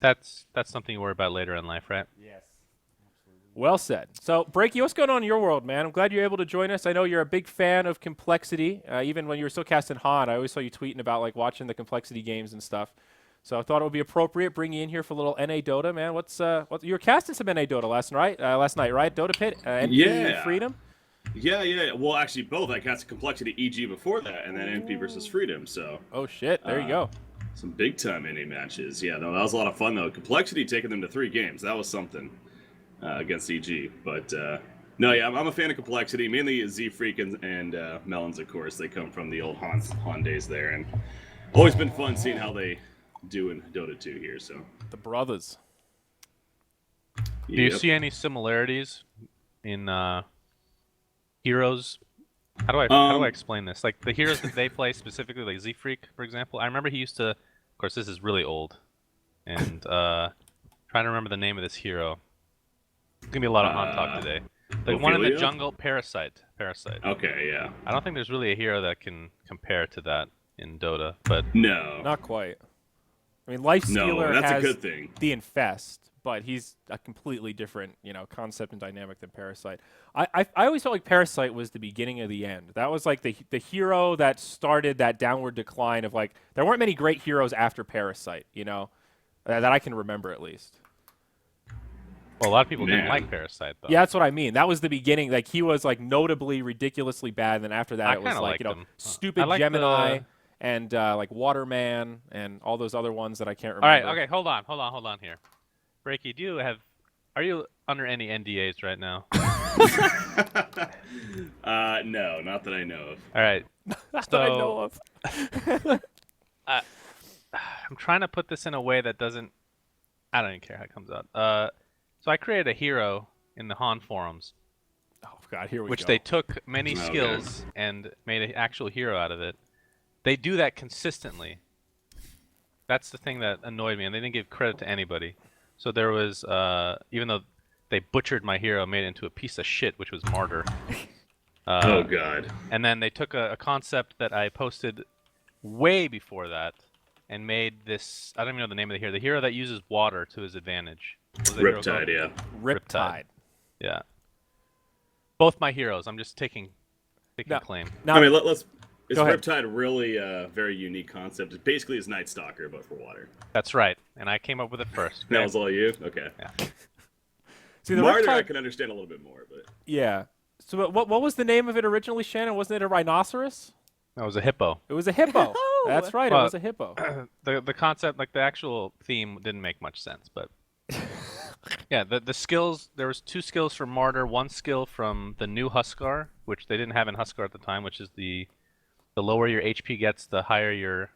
That's something you worry about later in life, right? Yes. Absolutely. Well said. So, Breaky, what's going on in your world, man? I'm glad you're able to join us. I know you're a big fan of Complexity. Even when you were still casting Han, I always saw you tweeting about like watching the Complexity games and stuff. So I thought it would be appropriate bring you in here for a little NA Dota, man. You were casting some NA Dota last night, right? Dota Pit, NP Yeah. Freedom. Yeah. Well, actually, both. I cast Complexity EG before that, and then NP versus Freedom. So. Oh shit! There you go. Some big time NA matches. Yeah, no, that was a lot of fun though. Complexity taking them to 3 games. That was something against EG. But no, yeah, I'm a fan of Complexity. Mainly Z Freak and Melons, of course. They come from the old Han days there, and always been fun seeing how they do in Dota 2 here. So The brothers. Do you see any similarities in heroes? How do I explain this? Like the heroes that they play specifically, like Z Freak, for example. I remember he used to. Of course, this is really old, and trying to remember the name of this hero. It's gonna be a lot of Han talk today. The one in the jungle, Parasite. Okay, yeah. I don't think there's really a hero that can compare to that in Dota, but No. Not quite. I mean, Lifestealer that's has a good thing. the Infest, but he's a completely different, concept and dynamic than Parasite. I always felt like Parasite was the beginning of the end. That was like the hero that started that downward decline of like there weren't many great heroes after Parasite, that I can remember at least. well, a lot of people didn't like Parasite though. Yeah, that's what I mean. That was the beginning. Like he was like notably ridiculously bad, and then after that I it was kinda like liked him. stupid I like Gemini and like Waterman and all those other ones that I can't remember. All right, okay, hold on here. Breaky, are you under any NDAs right now? No, not that I know of. All right. That I know of. I'm trying to put this in a way that doesn't. I don't even care how it comes out. So I created a hero in the Han forums, Oh God, here we which go. they took many Okay. skills and made an actual hero out of it. They do that consistently. That's the thing that annoyed me, and they didn't give credit to anybody. So there was, even though they butchered my hero, made it into a piece of shit, which was Martyr. Oh God. And then they took a concept that I posted way before that and made this. I don't even know the name of the hero. The hero that uses water to his advantage. What was that hero called? Riptide, yeah. Riptide. Yeah. Both my heroes. I'm just taking No. claim. Now, I mean, let's. Is Go ahead. Riptide really a very unique concept? It basically is Night Stalker, but for water. That's right. And I came up with it first. That was all you? Okay. Yeah. see the Martyr, I Riptide. can understand a little bit more, but Yeah. So what was the name of it originally, Shannon? Wasn't it a rhinoceros? That was a hippo. It was a hippo. That's right. Well, it was a hippo. The concept, like the actual theme, didn't make much sense, but yeah, the skills. There was 2 skills from Martyr, 1 skill from the new Huskar, which they didn't have in Huskar at the time, which is the lower your HP gets, the higher your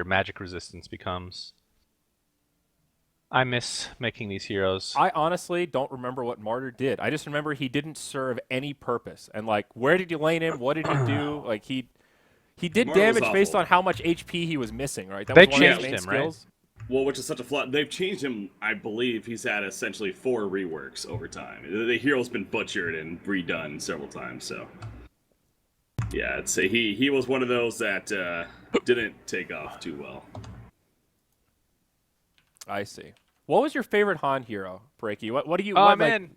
magic resistance becomes. I miss making these heroes. I honestly don't remember what Martyr did. I just remember he didn't serve any purpose. And like, where did you lane him? What did he do? Like he did Martyr was damage based awful. on how much HP he was missing, right? That They was one of his changed main him, right? skills. well, which is such a flaw. They've changed him. I believe he's had essentially 4 reworks over time. The hero's been butchered and redone several times. So yeah, I'd say he was one of those that didn't take off too well. I see. What was your favorite Han hero, Breaky? What do you? Oh what, man,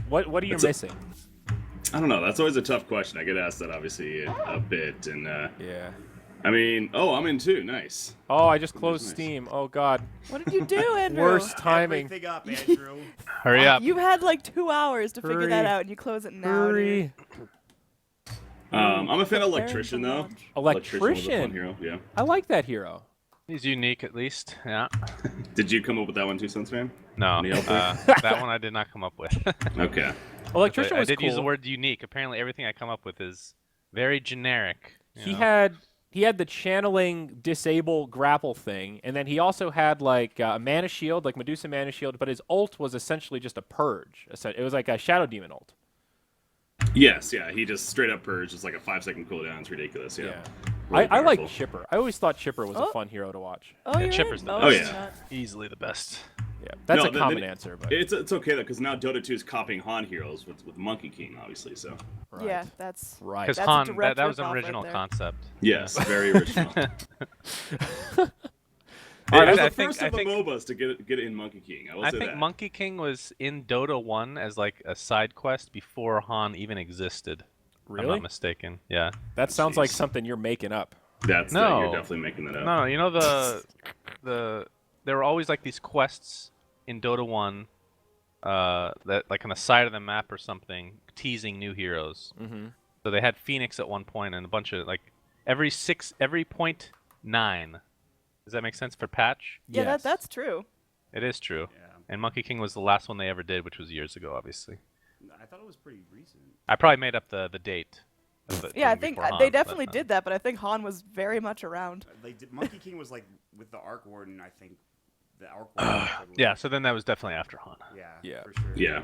What are you That's a- missing? I don't know. That's always a tough question. I get asked that obviously a bit, and Yeah. I mean, I'm in too. Nice. Oh, I just closed nice. Steam. Oh God. What did you do, Andrew? Worst timing. Everything up, Andrew. hurry up! You had like 2 hours to figure that Hurry. out, and you close it now. Hurry. I'm a fan of Preparing Electrician for though. launch. Was a fun Electrician. hero. Yeah. I like that hero. He's unique, at least. Yeah. Did you come up with that one too, Sunsman? No, Any help that one I did not come up with. Okay. Electrician I was did cool. use the word unique. Apparently, everything I come up with is very generic. you He know? had the channeling disable grapple thing, and then he also had like a mana shield, like Medusa mana shield, but his ult was essentially just a purge. It was like a Shadow Demon ult. Yes, yeah. He just straight up purge. It's like a 5-second cooldown. It's ridiculous. Yeah. Really I like powerful. Chipper. I always thought Chipper was a Oh. fun hero to watch. Oh, Yeah, you're Chipper's in? the Oh, best. you're Oh, yeah. not. easily the best. Yeah, that's No, a common then answer, but It's okay though, because now Dota 2 is copying Han heroes with Monkey King, obviously. So right. Yeah, that's Right. Because That's a Han, direct that was an ripoff right original there. concept. yes, very original. It was I the think- first I of the think- MOBAs to get it in Monkey King. I will I say think that. Monkey King was in Dota 1 as like a side quest before Han even existed. If I'm Really? not mistaken. Yeah. That sounds like Jeez. something you're making up. That's No. you're definitely making that up. No, you know there were always like these quests in Dota 1 that like on the side of the map or something teasing new heroes. Mm-hmm. So they had Phoenix at one point and a bunch of like every 0.9. Does that make sense for patch? Yeah, Yes. that's true. It is true. Yeah. And Monkey King was the last one they ever did, which was years ago, obviously. I thought it was pretty recent. I probably made up the date. of the Yeah, I thing think before Han, they but, definitely did that, but I think Han was very much around. They did, Monkey King was like with the Arc Warden, I think. The Arc Warden. Yeah, so then that was definitely after Han. Yeah. Yeah. For sure. Yeah.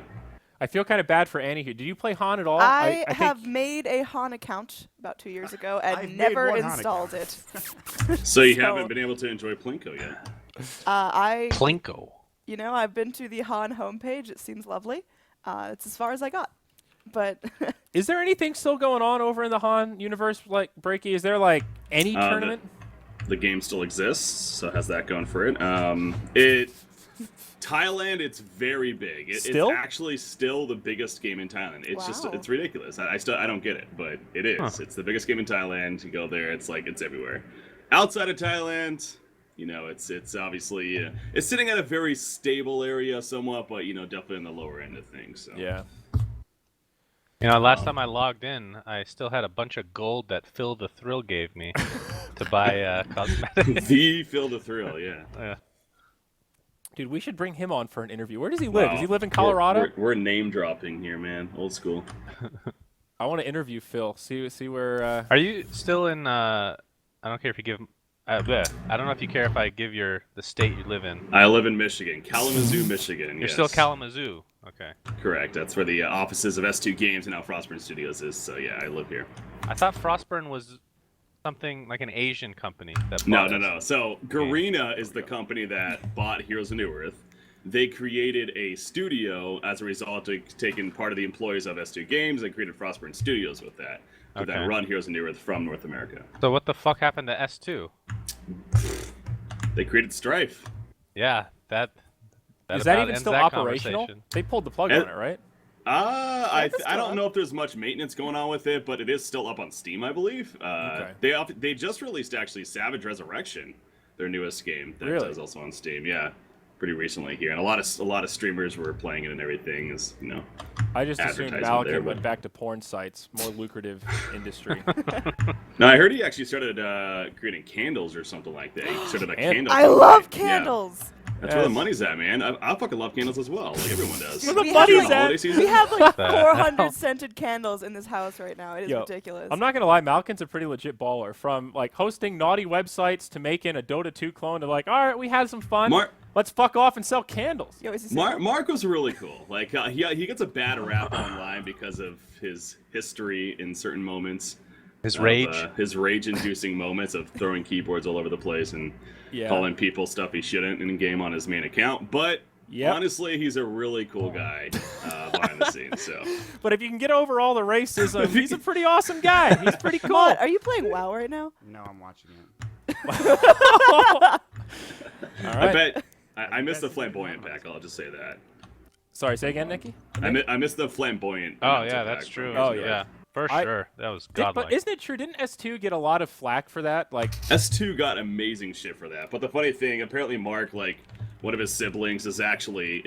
I feel kind of bad for Annie here. Did you play Han at all? I think- have made a Han account about 2 years ago I've and made never one Han installed account. it. So you So- haven't been able to enjoy Plinko yet. Plinko. I've been to the Han homepage. It seems lovely. It's as far as I got. But Is there anything still going on over in the Han universe, like Breaky? Is there like any tournament? The game still exists, so it has that going for it. Thailand, it's very big. Still? It's actually still the biggest game in Thailand. It's just Wow. it's ridiculous. I don't get it, but it is. Huh. It's the biggest game in Thailand. You go there, it's like it's everywhere. Outside of Thailand, it's obviously it's sitting at a very stable area somewhat, but definitely on the lower end of things. So. Yeah. Last time I logged in, I still had a bunch of gold that Phil the Thrill gave me to buy cosmetics. The Feel the Thrill, yeah. Yeah. Dude, we should bring him on for an interview. Where does he live? Wow. Does he live in Colorado? We're name dropping here, man. Old school. I want to interview Phil. See where. Are you still in? I don't care if you give. I don't know if you care if I give the state you live in. I live in Michigan, Kalamazoo, Michigan. You're yes. still Kalamazoo. Okay. Correct. That's where the offices of S2 Games and now Frostburn Studios is. So yeah, I live here. I thought Frostburn was something like an Asian company that. No. bought us. So Garena is the company that bought Heroes of Newerth. They created a studio as a result of taking part of the employees of S2 Games and created Frostburn Studios with that. That Okay. run Heroes of Newerth from North America. So what the fuck happened to S2? They created Strife. Yeah, that. Is that about even ends still that operational? conversation. They pulled the plug It- on it, right? I that's I still don't up. know if there's much maintenance going on with it, but it is still up on Steam, I believe. They just released actually Savage Resurrection, their newest game that Really? is also on Steam. Yeah, pretty recently here, and a lot of streamers were playing it and everything. I just assumed advertisement Malkin there, went but- back to porn sites, more lucrative industry. No, I heard he actually started creating candles or something like that. He started a candle. I love company. candles. Yeah, that's where the Yes. money's at, man. I fucking love candles as well, like everyone does. Where the We money's have, During the at? holiday season. We have like The 400 hell? scented candles in this house right now. It is Yo, ridiculous. I'm not gonna lie, Malkin's a pretty legit baller. From like hosting naughty websites to making a Dota 2 clone to like, all right, we had some fun. Let's fuck off and sell candles. Yo, is he Mark was really cool. Like he gets a bad rap online because of his history in certain moments. His rage. His rage-inducing moments of throwing keyboards all over the place and Yeah. calling people stuff he shouldn't in game on his main account. But Yep. honestly, he's a really cool guy behind the scenes. So But if you can get over all the racism, he's a pretty awesome guy. He's pretty cool. Mod, are you playing WoW right now? No, I'm watching it. All I right. bet I missed the flamboyant pack. I'll just say that. Sorry, say again, Nikki. I missed the flamboyant. Oh announcer yeah, pack that's from true. Oh, Heroes of yeah. yeah, for I- sure. That was But godlike. isn't it true? Didn't S2 get a lot of flack for that? Like, S2 got amazing shit for that. But the funny thing, apparently Mark, like, one of his siblings is actually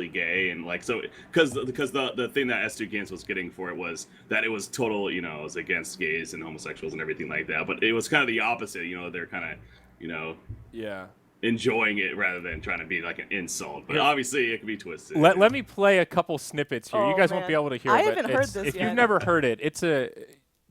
gay, and like so because the thing that S2 Games was getting for it was that it was total, it was against gays and homosexuals and everything like that. But it was kind of the opposite, they're kind of, yeah. enjoying it rather than trying to be like an insult. But Yeah. obviously it can be twisted. Let me play a couple snippets here. You Oh, guys won't be man. able to hear I it. but haven't heard it's- this If yet. you've never heard it, it's a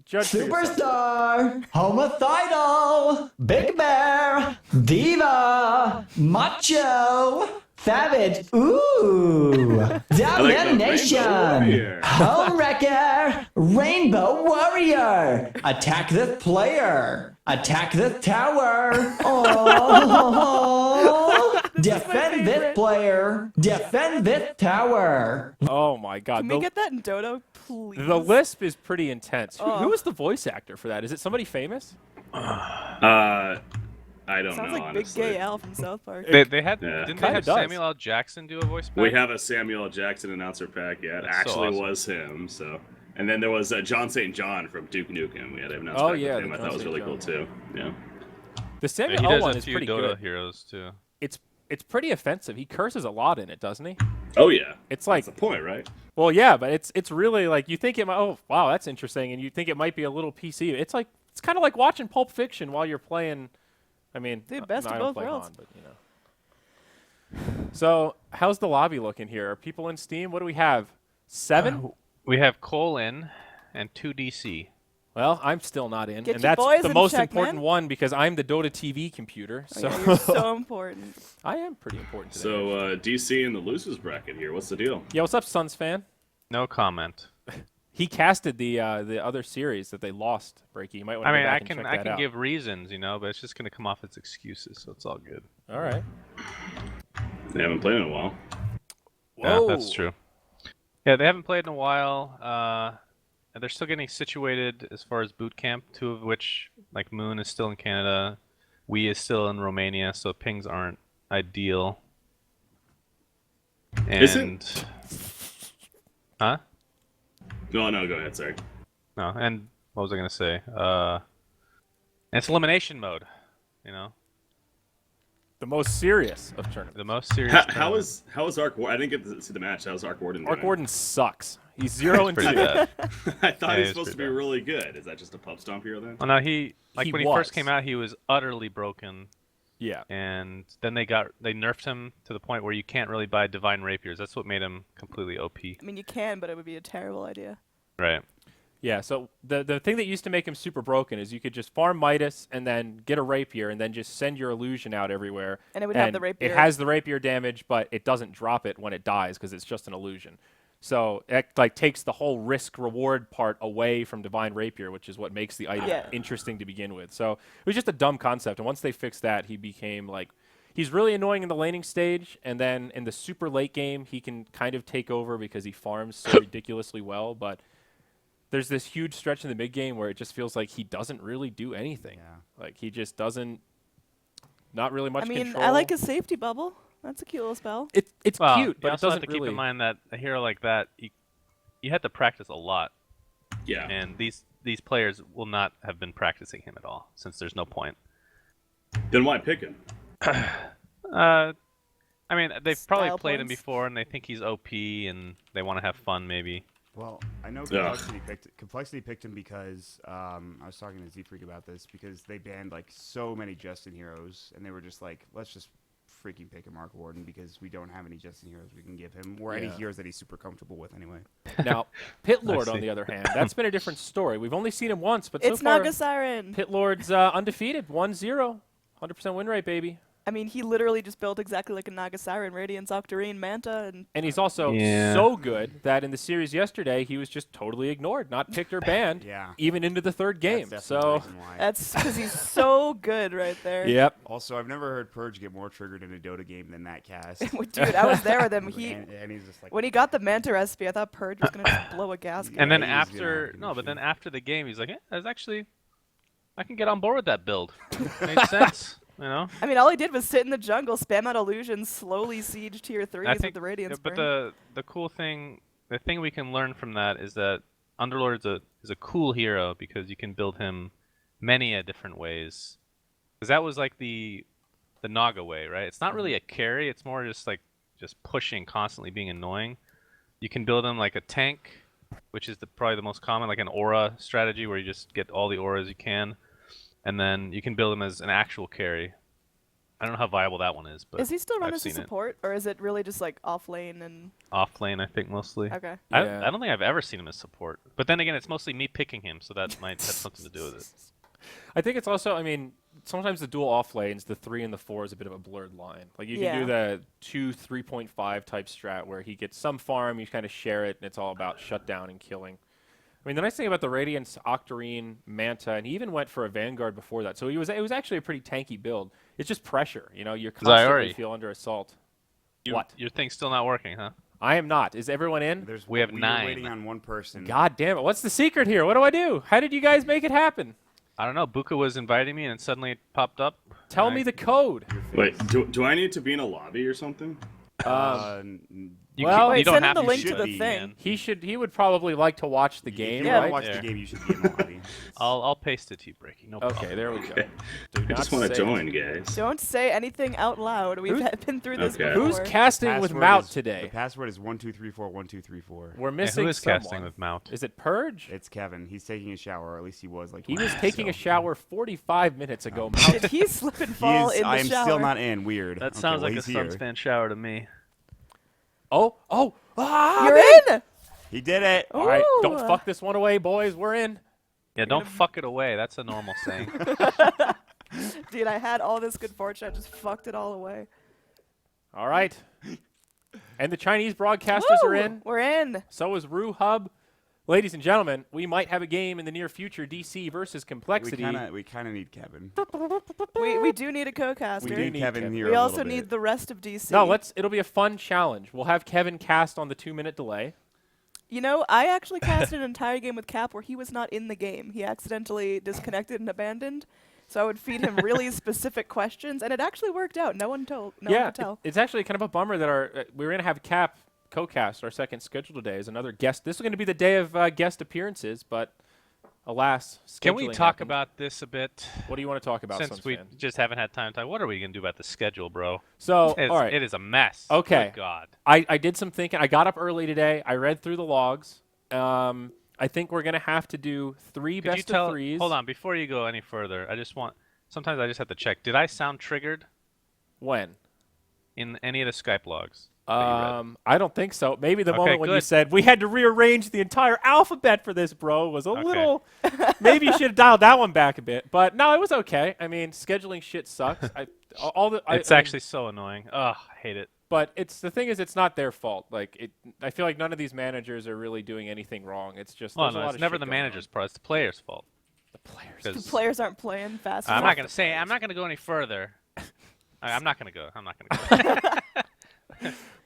judge for yourself. Superstar, homicidal, big bear, diva, macho, savage, ooh, like the Rainbow domination, Warrior. homewrecker, rainbow warrior, attack this player, attack this tower, oh, defend this player, defend this tower. Oh my god. Can we get that in Dota, please? The lisp is pretty intense. Who Oh. was the voice actor for that? Is it somebody famous? I don't Sounds know, like honestly. Big Gay Al from South Park. They had Yeah. didn't they Kinda have does. Samuel L. Jackson do a voice back? We have a Samuel L. Jackson announcer pack. Yeah, it That's so actually awesome. was him. So, and then there was John St. John from Duke Nukem. We had an announcer Oh, pack yeah, with the him. I John thought was St. really cool John too. Yeah. The Yeah, Samuel he L. does one a is few pretty Dota good. heroes too. It's pretty offensive. He curses a lot in it, doesn't he? Oh yeah. It's like, That's the point, right? well, yeah, but it's really like you think it might. Oh, wow, that's interesting, and you think it might be a little PC. It's like it's kind of like watching Pulp Fiction while you're playing. I mean, Dude, best I of don't both play worlds. Han, but you know. So, how's the lobby looking here? Are people in Steam? What do we have? 7? We have Cole in and 2 DC. Well, I'm still not in, Get and your that's boys the in most check, important man. one because I'm the Dota TV computer. Oh, So yeah, you're so important. I am pretty important today. So DC in the losers bracket here. What's the deal? Yeah, what's up, Suns fan? No comment. He casted the other series that they lost. Breaky, you might want to I mean, go I back and can check I that can out. give reasons, you know, but it's just gonna come off as excuses, so it's all good. All right. They haven't played in a while. Yeah, Whoa. that's true. Yeah, they haven't played in a while. And they're still getting situated as far as boot camp. 2 of which, like Moon, is still in Canada. Wee is still in Romania, so pings aren't ideal. And Is it? huh? No, go ahead. Sorry. No, and what was I gonna say? It's elimination mode. You know, The most serious of tournaments. the most serious. How tournament. is Arc Warden? I didn't get to see the match. How's Arc Warden doing? Arc Warden sucks. He's 0 and 2. pretty bad? I thought Yeah, he was he's supposed to be pretty bad. really good. Is that just a pub stomp hero then? Well, no, he when he was. first came out, he was utterly broken. Yeah. And then they nerfed him to the point where you can't really buy divine rapiers. That's what made him completely OP. I mean, you can, but it would be a terrible idea. Right. Yeah, so the thing that used to make him super broken is you could just farm Midas and then get a rapier and then just send your illusion out everywhere. And it would have the rapier. It has the rapier damage, but it doesn't drop it when it dies because it's just an illusion. So it like takes the whole risk reward part away from divine rapier, which is what makes the item Yeah. interesting to begin with. So it was just a dumb concept, and once they fixed that, he became like he's really annoying in the laning stage, and then in the super late game, he can kind of take over because he farms so ridiculously well, but there's this huge stretch in the mid game where it just feels like he doesn't really do anything. Yeah. Like he just doesn't, not really much I mean, control. I like a safety bubble. That's a cute little spell. It's Well, cute, you but it also doesn't have to really. keep in mind that a hero like that, you had to practice a lot, Yeah. and these players will not have been practicing him at all, since there's no point. Then why pick him? I mean, they've probably Style played him points? before, and they think he's OP, and they want to have fun, maybe. Well, I know Ugh. Complexity picked him because I was talking to Z-Freak about this because they banned like so many Justin heroes, and they were just like, let's just freaking pick a Mark Warden because we don't have any Justin heroes we can give him, or any Yeah. heroes that he's super comfortable with anyway. Now, Pit Lord, I on see. the other hand, that's been a different story. We've only seen him once, but so It's far, Naga Siren. Pit Lord's undefeated, 1-0, 100% win rate, baby. I mean, he literally just built exactly like a Naga Siren, Radiance, Octarine, Manta, and And he's also Yeah. so good that in the series yesterday, he was just totally ignored, not picked or banned, Yeah. even into the third game. That's definitely So, the reason why. that's because he's so good right there. yep. Also, I've never heard Purge get more triggered in a Dota game than that cast. Dude, I was there with him. and he's just like, When he got the Manta recipe, I thought Purge was gonna just blow a gasket. And then Yeah, he's gonna after have an but then issue. after the game, he's like, I can get on board with that build. Makes sense, you know. I mean, all he did was sit in the jungle, spam out illusions, slowly siege tier 3s I with think, the Radiance but burn. the cool thing, the thing we can learn from that is that Underlord is a cool hero because you can build him many different ways. Because that was like the Naga way, right? It's not really a carry. It's more just like pushing constantly, being annoying. You can build him like a tank, which is probably the most common, like an aura strategy where you just get all the auras you can, and then you can build him as an actual carry. I don't know how viable that one is, but Is he still run I've as a seen it. support, or is it really just like off lane and Off lane, I think mostly. okay? Yeah. I don't think I've ever seen him as support. But then again, it's mostly me picking him, so that might have something to do with it. I think it's also, I mean, sometimes the dual off lanes, the 3 and the 4 is a bit of a blurred line. Like you can do the 2 3.5 type strat where he gets some farm, you kind of share it, and it's all about shutdown and killing. I mean, the nice thing about the Radiance, Octarine, Manta, and he even went for a Vanguard before that. So it was actually a pretty tanky build. It's just pressure, you know, you're constantly Zyori. feel under assault. You- What? Your thing's still not working, huh? I am not. Is everyone in? There's We have we were 9. waiting on one person. God damn it. What's the secret here? What do I do? How did you guys make it happen? I don't know. Buka was inviting me, and suddenly it popped up. Tell me the code. Wait, do I need to be in a lobby or something? You Well, you Wait, don't send him have the to link be, to the but thing. you can. He would probably like to watch the If game, you Yeah. want right? to watch Yeah. the game, you should be in the lobby. I'll paste it to you, Breaky. No problem. Okay, there we go. Okay. Do I not just want to say it. join, guys. Don't say anything out loud. We've been through this Okay. before. Who's casting with Password Mount is- today? The password is 12341234. We're Hey, missing who is someone. casting with Mount? Is it Purge? It's Kevin. He's taking a shower, or at least he was like. He 20 was minutes taking a ago. shower 45 minutes ago. Mount. Did he slip and fall in the I am shower? still not in. Weird. That Okay, sounds well, like a he's here. Suns fan shower to me. You're in. He did it. All right, don't Ooh. fuck this one away, boys. We're in. Yeah, don't fuck it away. That's a normal saying. Dude, I had all this good fortune. I just fucked it all away. All right. And the Chinese broadcasters are Woo! in. We're in. So is Rue Hub. Ladies and gentlemen, we might have a game in the near future. DC versus Complexity. We kind of need Kevin. We do need a co-caster. We do need need Kevin Kevin. here. We a also little need bit. the rest of DC. No, it'll be a fun challenge. We'll have Kevin cast on the 2-minute delay. You know, I actually casted an entire game with Cap where he was not in the game. He accidentally disconnected and abandoned. So I would feed him really specific questions, and it actually worked out. No one could tell. It's actually kind of a bummer that we were going to have Cap co-cast our second schedule today as another guest. This is going to be the day of guest appearances, but alas, Can we scheduling talk happened. about this a bit? What do you want to talk about, Since Suns we fan? just haven't had time to talk. What are we going to do about the schedule, bro? So, It's, all right. It is a mess. Okay. Good God. I did some thinking. I got up early today. I read through the logs. I think we're going to have to do 3 Could you best tell? of 3s. Hold on, before you go any further, sometimes I just have to check. Did I sound triggered When? in any of the Skype logs? that you read? I don't think so. Maybe the Okay, moment when you good. said we had to rearrange the entire alphabet for this, bro, was a little. Maybe you should have dialed that one back a bit. But no, it was okay. I mean, scheduling shit sucks. It's actually so annoying. Ugh, I hate it. But the thing is, it's not their fault. I feel like none of these managers are really doing anything wrong. It's just Well, there's a no, lot it's of never shit the going on. manager's fault. It's the player's fault. The players. The 'Cause players aren't playing fast I'm enough. not going to say. I'm not going to go any further. I'm not going to go. I'm not going to go.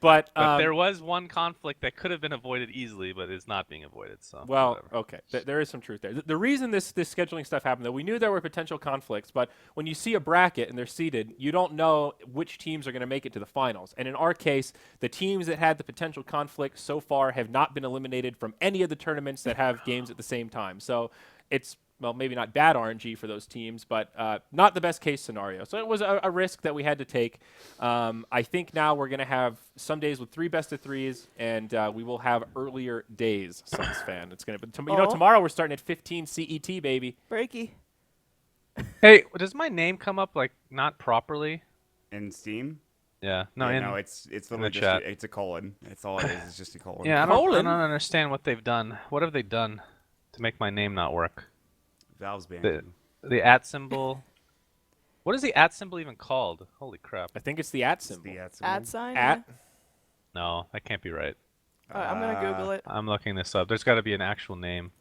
But But there was one conflict that could have been avoided easily, but is not being avoided. So well, whatever. okay, there is some truth there. The reason this scheduling stuff happened, though, we knew there were potential conflicts, but when you see a bracket and they're seeded, you don't know which teams are going to make it to the finals. And in our case, the teams that had the potential conflict so far have not been eliminated from any of the tournaments that have games at the same time. So it's, well, maybe not bad RNG for those teams, but not the best case scenario. So it was a risk that we had to take. I think now we're going to have some days with 3 best of 3s, and we will have earlier days, Suns fan. It's going to be, tomorrow we're starting at 15 CET, baby. Breaky. Hey, does my name come up like not properly? In Steam? Yeah. No. Yeah, in, no, it's the literally just chat. it's a colon. It's all it is. It's just a colon. yeah. I Colon? don't understand what they've done. What have they done to make my name not work? Valve's banned. The @ symbol. What is the @ symbol even called? Holy crap! I think it's the @ It's symbol. the symbol. @ sign. At? No, that can't be right. I'm gonna Google it. I'm looking this up. There's got to be an actual name.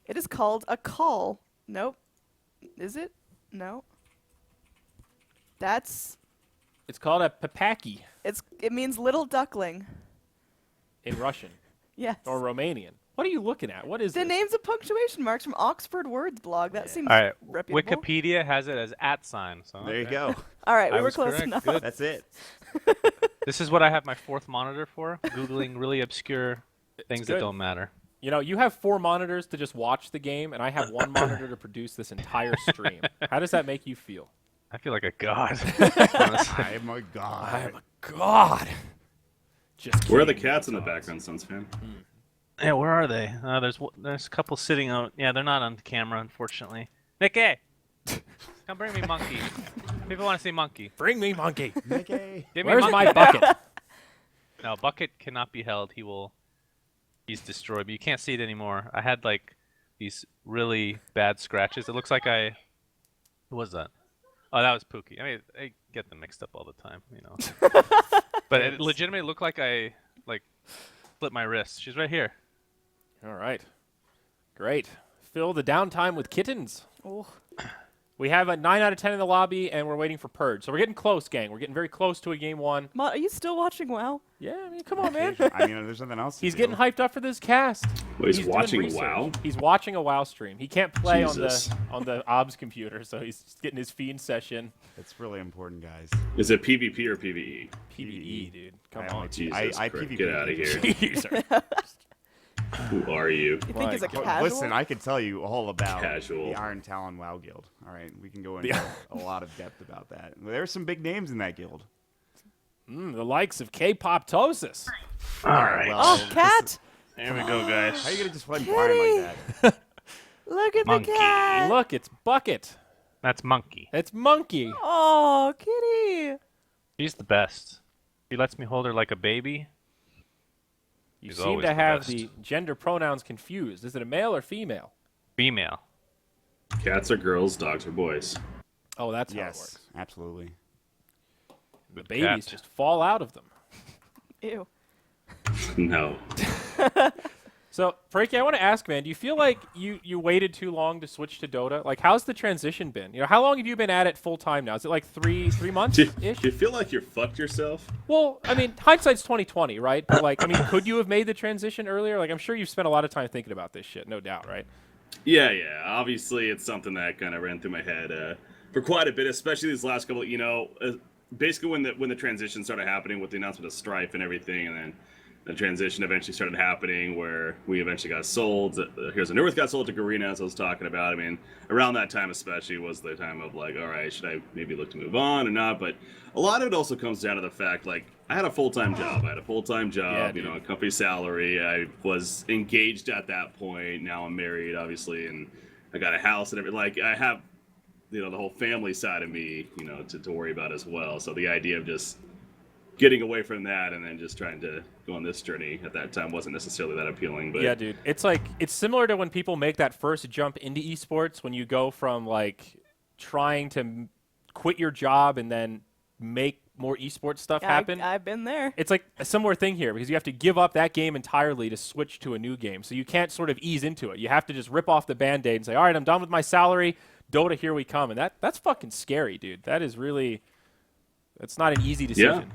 It is called a call. Nope. Is it? No. That's. It's called a papaki It means little duckling. in Russian Yes. or Romanian. What are you looking at? What is The this? names of punctuation marks from Oxford Words blog. That seems All right. reputable. Wikipedia has it as @ sign. So There you okay. go. All right, we I were was close correct. enough. Good. That's it. This is what I have my 4th monitor for. Googling really obscure things that good. don't matter. You know, you have 4 monitors to just watch the game, and I have 1 monitor to produce this entire stream. How does that make you feel? I feel like a god. I'm a god. God. Just Where are the kidding. cats in the background, Suns fan? Yeah, where are they? There's a couple sitting out. Yeah, they're not on camera, unfortunately. Nicky, come bring me monkey. People want to see monkey. Bring me monkey. Okay. Give me Where's monkey. my bucket? No, bucket cannot be held. He's destroyed. But you can't see it anymore. I had like these really bad scratches. It looks like who was that? Oh, that was Pookie. I mean, I get them mixed up all the time, you know. But it legitimately looked like I split my wrist. She's right here. All right. Great. Fill the downtime with kittens. Oh. We have a 9 out of 10 in the lobby, and we're waiting for Purge. So we're getting close, gang. We're getting very close to a game 1. Are you still watching WoW? Yeah, I mean, come on, man. I mean, there's nothing else. He's to getting do. hyped up for this cast. Well, he's doing watching research. WoW. He's watching a WoW stream. He can't play Jesus. on the OBS computer, so he's just getting his fiend session. It's really important, guys. Is it PvP or PvE? PvE, dude. Come I on. only- Jesus I Christ, PvP. get out of here. Jeez. Who are you? You think he's a God. casual? Listen, I could tell you all about Casual. the Iron Talon WoW Guild. All right, we can go into a lot of depth about that. There's some big names in that guild. The likes of K-Pop-tosis. All right. Well, Oh, this is- cat! Here we go, guys. How are you gonna just let him blind like that? Look at Monkey. the cat! Look, it's Bucket. That's Monkey. It's Monkey. Oh, kitty! She's the best. He lets me hold her like a baby. You He's seem always to the have best. the gender pronouns confused. Is it a male or female? Female. Cats are girls, dogs are boys. Oh, that's how it Yes, works. absolutely. The Good babies cat. just fall out of them. Ew. No. So, Frankie, I want to ask, man, do you feel like you waited too long to switch to Dota? Like, how's the transition been? You know, how long have you been at it full time now? Is it like three months Do ish? you feel like you're fucked yourself? Well, I mean, hindsight's 2020, right? But like, I mean, could you have made the transition earlier? Like, I'm sure you've spent a lot of time thinking about this shit, no doubt, right? Yeah. Obviously, it's something that kind of ran through my head for quite a bit, especially these last couple. Basically when the transition started happening with the announcement of Strife and everything, and then the transition eventually started happening where we eventually got sold. Here's a Newerth got sold to Garena, as I was talking about. I mean, around that time especially was the time of like, all right, should I maybe look to move on or not? But a lot of it also comes down to the fact, like, I had a full-time job. Yeah, dude. A company salary. I was engaged at that point. Now I'm married, obviously, and I got a house and everything. Like, I have, the whole family side of me, to worry about as well. So the idea of just getting away from that and then just trying to go on this journey at that time wasn't necessarily that appealing. But Yeah, dude. It's like, it's similar to when people make that first jump into esports, when you go from like trying to quit your job and then make more esports stuff happen. I've been there. It's like a similar thing here because you have to give up that game entirely to switch to a new game. So you can't sort of ease into it. You have to just rip off the Band-Aid and say, all right, I'm done with my salary. Dota, here we come. And that's fucking scary, dude. That is really, it's not an easy decision.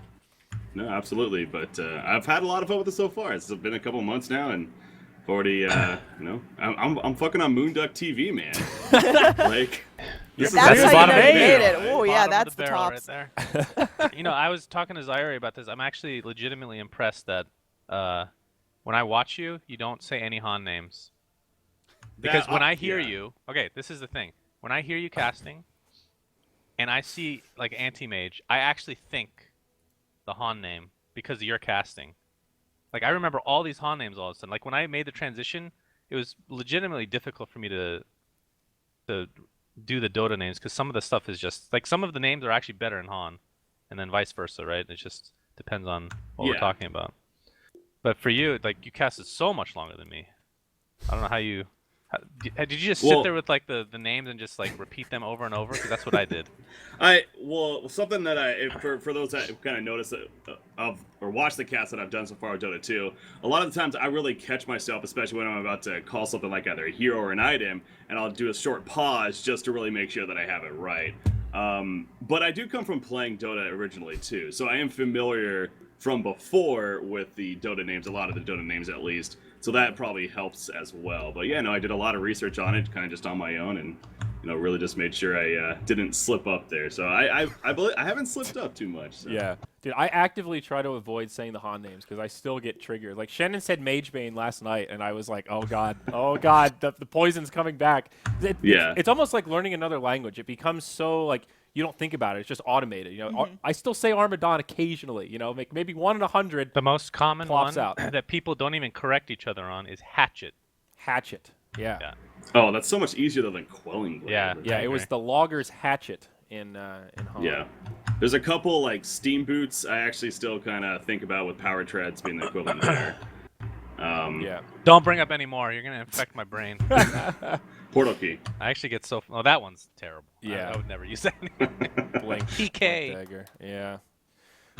no, absolutely. But I've had a lot of fun with it so far. It's been a couple months now, and I've already, I'm fucking on Moonduck TV, man. Like, this That's is how you bottom know you of the made barrel, it. Oh yeah, Bottom of that's the barrel tops. right there. I was talking to Zaire about this. I'm actually legitimately impressed that when I watch you, you don't say any Han names. Because when I hear you, okay, this is the thing. When I hear you casting, and I see like anti-mage, I actually think the Han name because of your casting. Like I remember all these Han names all of a sudden. Like when I made the transition, it was legitimately difficult for me to do the Dota names because some of the stuff is just like some of the names are actually better in Han, and then vice versa, right? It just depends on what we're talking about. But for you, like you casted so much longer than me. I don't know how you. Did you just sit there with like the names and just like repeat them over and over? Because that's what I did. Something that for those that kind of notice or watch the cast that I've done so far with Dota 2, a lot of the times I really catch myself, especially when I'm about to call something like either a hero or an item, and I'll do a short pause just to really make sure that I have it right. But I do come from playing Dota originally too, so I am familiar from before with the Dota names, a lot of the Dota names at least. So that probably helps as well. But yeah, no, I did a lot of research on it, kind of just on my own, and really just made sure I didn't slip up there. So I believe I haven't slipped up too much. So. Yeah. Dude, I actively try to avoid saying the Han names because I still get triggered. Like, Shannon said Magebane last night, and I was like, oh, God, the poison's coming back. It's almost like learning another language. It becomes so, like, you don't think about it. It's just automated. I still say Armadon occasionally, maybe 1 in 100. The most common plops one out. that people don't even correct each other on is Hatchet. Hatchet. Yeah. Oh, that's so much easier than Quelling Blade. Yeah, it was the Logger's Hatchet in Han. Yeah. There's a couple, like, Steam Boots I actually still kind of think about with Power Treads being the equivalent there. Yeah. Don't bring up any more. You're going to infect my brain. Portal Key. I actually get so... Oh, that one's terrible. Yeah. I would never use that. Blink. PK. Dagger. Yeah.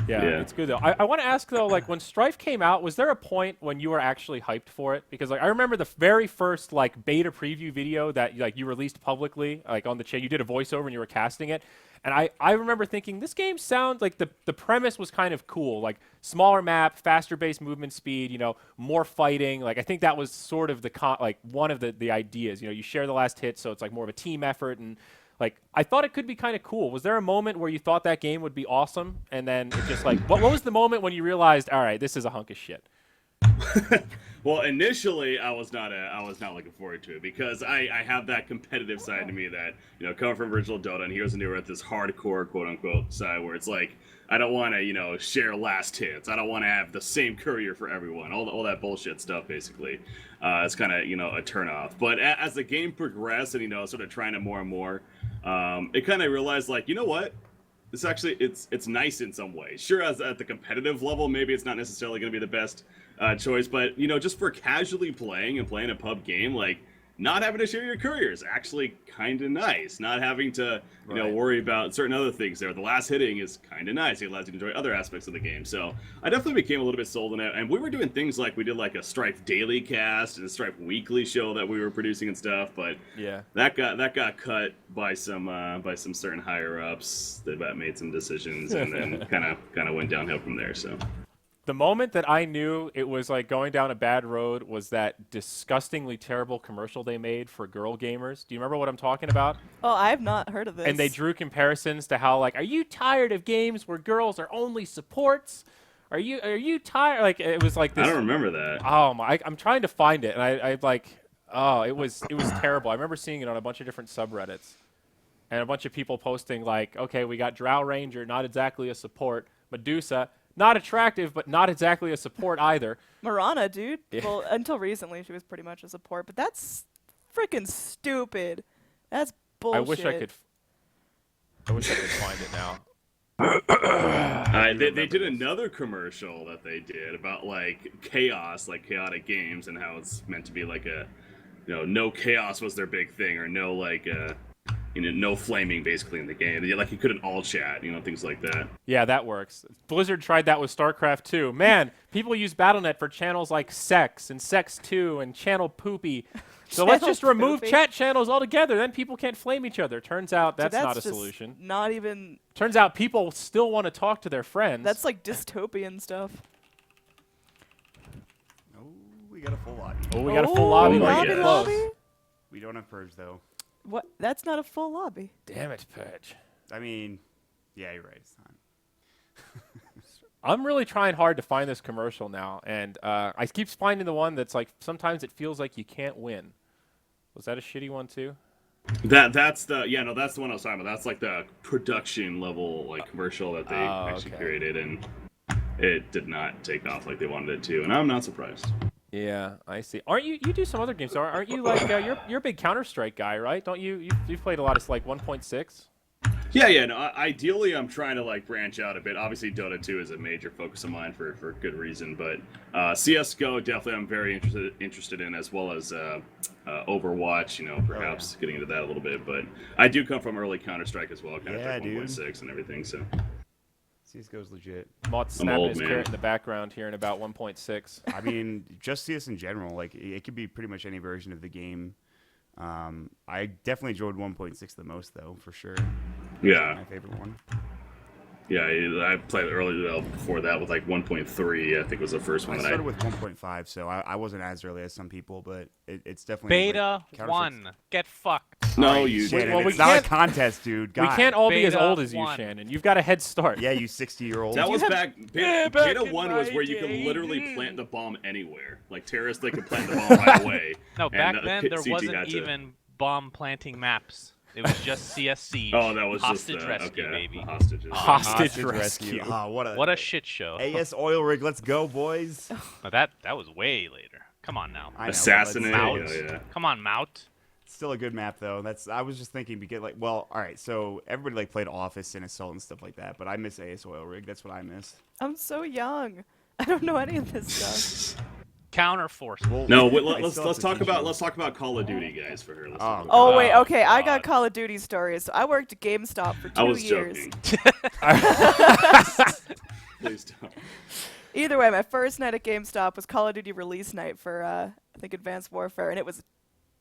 Yeah, Yeah. it's good though. I want to ask though, like when Strife came out, was there a point when you were actually hyped for it? Because like I remember the very first like beta preview video that like you released publicly, like on the channel, you did a voiceover and you were casting it, and I remember thinking this game sounds like the premise was kind of cool, like smaller map, faster base movement speed, you know, more fighting. Like I think that was sort of like one of the ideas. You know, you share the last hit, so it's like more of a team effort and. Like, I thought it could be kind of cool. Was there a moment where you thought that game would be awesome, and then it just like, what was the moment when you realized, all right, this is a hunk of shit? Well, initially, I was not looking forward to it because I have that competitive side to me that, you know, coming from original Dota and Heroes of Newerth, this hardcore quote unquote side where it's like I don't want to, you know, share last hits. I don't want to have the same courier for everyone. All that bullshit stuff, basically. It's kind of, you know, a turnoff. But as the game progressed and, you know, sort of trying to more and more, it kind of realized, like, you know what? This actually, it's nice in some ways. Sure, as at the competitive level, maybe it's not necessarily going to be the best choice, but, you know, just for casually playing and playing a pub game, like, not having to share your courier is actually kind of nice. Not having to, you know, worry about certain other things there. The last hitting is kind of nice. It allows you to enjoy other aspects of the game. So I definitely became a little bit sold on it. And we were doing things like we did like a Strife daily cast and a Strife weekly show that we were producing and stuff. But Yeah. that got cut by some certain higher ups that made some decisions and then kind of went downhill from there. So. The moment that I knew it was like going down a bad road was that disgustingly terrible commercial they made for girl gamers. Do you remember what I'm talking about? Oh, I have not heard of this. And they drew comparisons to how like, are you tired of games where girls are only supports? Are you tired? Like it was like this. I don't remember that. Oh my! I'm trying to find it, and I like. Oh, it was terrible. I remember seeing it on a bunch of different subreddits, and a bunch of people posting like, okay, we got Drow Ranger, not exactly a support. Medusa. Not attractive, but not exactly a support either. Marana, dude. Yeah. Well, until recently, she was pretty much a support, but that's freaking stupid. That's bullshit. I wish I could find it now. They did another commercial that they did about like chaos, like chaotic games, and how it's meant to be like a, you know, no chaos was their big thing, or no like you know, no flaming basically in the game. Like you couldn't all chat, you know, things like that. Yeah, that works. Blizzard tried that with StarCraft 2. Man, people use Battle.net for channels like Sex and Sex 2 and Channel Poopy. So let's just remove Poopy. chat channels altogether. Then people can't flame each other. Turns out that's not a just solution. Not even. Turns out people still want to talk to their friends. That's like dystopian stuff. Oh, we got a full lobby. Oh, we got a full lobby. We're lobby, getting yes. close. lobby? We don't have purge though. What? That's not a full lobby. Damn it, Purge. I mean, yeah, you're right. It's not. I'm really trying hard to find this commercial now, and I keep finding the one that's like sometimes it feels like you can't win. Was that a shitty one too? That's the that's the one I was talking about. That's like the production level like commercial that they actually okay. created, and it did not take off like they wanted it to, and I'm not surprised. Yeah, I see. Aren't you? You do some other games, aren't you? Like you're a big Counter-Strike guy, right? Don't you? You've played a lot of like 1.6. Yeah. No, ideally, I'm trying to like branch out a bit. Obviously, Dota 2 is a major focus of mine for good reason, but CS:GO definitely I'm very interested in, as well as Overwatch. You know, perhaps getting into that a little bit. But I do come from early Counter-Strike as well, Counter-Strike 1.6 and everything. So CSGO's legit. Mott snapping old, his man. carrot in the background hearing about 1.6. I mean, just CS in general. Like, it could be pretty much any version of the game. I definitely enjoyed 1.6 the most, though, for sure. yeah. My favorite one. Yeah, I played early before that with like 1.3. I think was the first one I that started with 1.5, so I wasn't as early as some people, but it's definitely Beta like, Counter-Strike's- 1. Get fucked. No, you Shannon, well, we it's not a can't- contest, dude. We God. can't all be as Beta old as you, 1. Shannon. You've got a head start. Yeah, you 60-year-old. That was back. back Beta in 1 was my where you day. could literally plant the bomb anywhere. Like terrorists, they could plant the bomb right away. No, And, back then there CG wasn't had to- even bomb planting maps. It was just CS Siege. Oh, that was hostage just rescue, okay. baby. The hostages. Hostage rescue. Ah, What a shit show. AS oil rig. Let's go, boys. Now that was way later. Come on now. I know, but Assassinate. let's- Yeah. Come on, Mout. Still a good map though. I was just thinking because like, well, all right. So everybody like played Office and Assault and stuff like that, but I miss AS oil rig. That's what I miss. I'm so young. I don't know any of this stuff. Counterforce. Well, No, I let's still have to talk teach about you. let's talk about Call of Duty, guys, for her. Let's Oh, talk about Oh that. wait, okay. I got God. Call of Duty stories. So I worked at GameStop for 2 I was years. joking. Please don't. Either way, my first night at GameStop was Call of Duty release night for, I think, Advanced Warfare, and it was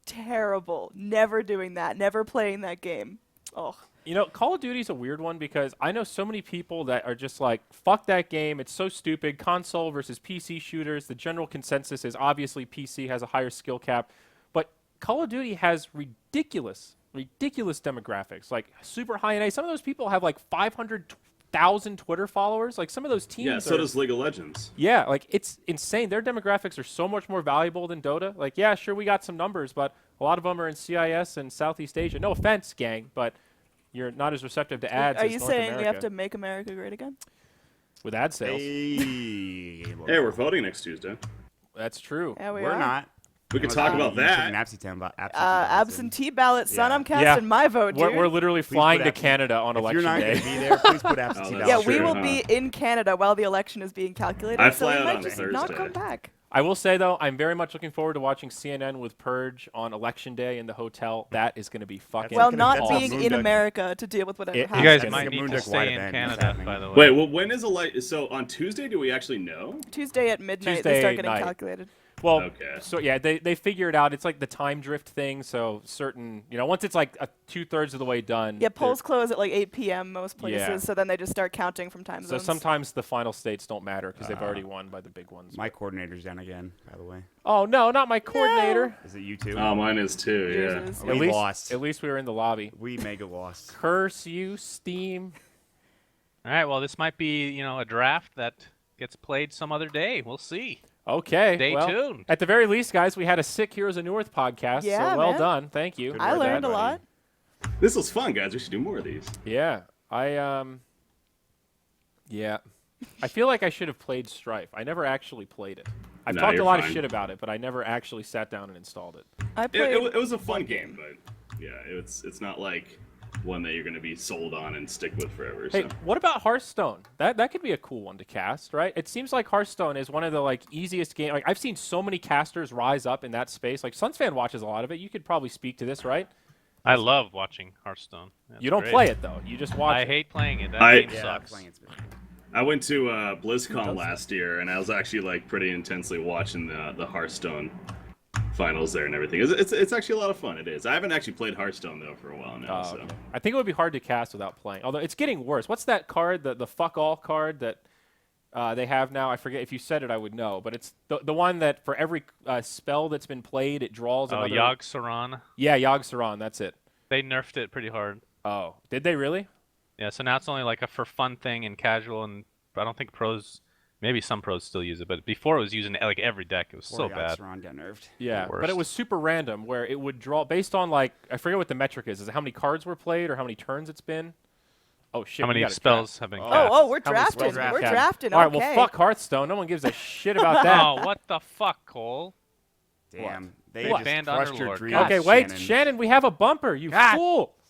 terrible. Never doing that. Never playing that game. Oh. You know, Call of Duty's a weird one because I know so many people that are just like, fuck that game. It's so stupid. Console versus PC shooters. The general consensus is obviously PC has a higher skill cap. But Call of Duty has ridiculous demographics. Like, super high NA. Some of those people have like 500,000 Twitter followers. Like, some of those teams Yeah, so does League of Legends. Yeah, like, it's insane. Their demographics are so much more valuable than Dota. Like, yeah, sure, we got some numbers, but a lot of them are in CIS and Southeast Asia. No offense, gang, but you're not as receptive to ads Are as you North saying America. you have to make America great again? With ad sales. Hey, Hey, we're voting next Tuesday. That's true. Yeah, we we're are. not. We could talk about You took that. an absentee ballots in. Absentee ballot, son. Yeah. I'm casting my vote, dude. We're literally Please flying put to absentee- Canada on If you're election not day. going to be there, please put absentee that's ballots Yeah, we true, will huh? be in Canada while the election is being calculated. I so fly we out might on just Thursday. not come back. I will say, though, I'm very much looking forward to watching CNN with Purge on election day in the hotel. That is going to be fucking Well, gonna- not that's being a in Moondog. America to deal with whatever You happens. You guys It's might like a need to Moondog stay White in event Canada, happening. by the way. Wait, well, when is so on Tuesday? Do we actually know? Tuesday at midnight, Tuesday they start getting night. calculated. Well, Okay. so yeah, they figure it out. It's like the time drift thing. So certain, once it's like 2/3 of the way done. Yeah, polls close at like 8 p.m. most places, Yeah. so then they just start counting from time So zones. sometimes the final states don't matter because they've already won by the big ones. My coordinator's down again, by the way. Oh no, not my coordinator. Is it you two? Oh, mine is too. Yours Yeah. is. We lost. At least we were in the lobby. We mega lost. Curse you, Steam. All right, well, this might be, a draft that gets played some other day. We'll see. Okay. Stay well, tuned. At the very least, guys, we had a sick Heroes of Newerth podcast. Yeah, so well man. done. Thank you. Good I work, learned a everybody. lot. This was fun, guys. We should do more of these. Yeah. Yeah. I feel like I should have played Strife. I never actually played it. I've No, talked a you're lot of fine. shit about it, but I never actually sat down and installed it. I It, played. it was a fun game, but yeah, it's not like one that you're going to be sold on and stick with forever. Hey, So. what about Hearthstone? That could be a cool one to cast, right? It seems like Hearthstone is one of the easiest game. Like I've seen so many casters rise up in that space. Like Sunsfan watches a lot of it. You could probably speak to this, right? I love watching Hearthstone. That's You don't great. play it though. You just watch I it. hate playing it. That I- game Yeah, sucks. playing it's I went to BlizzCon last year, and I was actually pretty intensely watching the Hearthstone finals there and everything. It's actually a lot of fun. It is. I haven't actually played Hearthstone though for a while now. Oh, So. okay. I think it would be hard to cast without playing. Although it's getting worse. What's that card? The fuck all card that they have now? I forget. If you said it, I would know. But it's the one that for every spell that's been played, it draws Oh, another. Yogg Saron. Yeah, Yogg Saron. That's it. They nerfed it pretty hard. Oh, did they really? Yeah, so now it's only like a for fun thing and casual, and I don't think pros, maybe some pros still use it, but before it was using like every deck. It was so bad. Ron got nerfed. Yeah, but it worst. was super random where it would draw based on I forget what the metric is. Is it how many cards were played or how many turns it's been? Oh shit! How we many gotta spells cast. have been Oh, cast? Oh, we're How many spells drafting. have We're we cast? drafting. All right, Okay. well, fuck Hearthstone. No one gives a shit about that. Oh, what the fuck, Cole? Damn. They What? just Banned crushed your Underlord. dreams. God, Okay, wait, Shannon. Shannon, we have a bumper. You God. fool!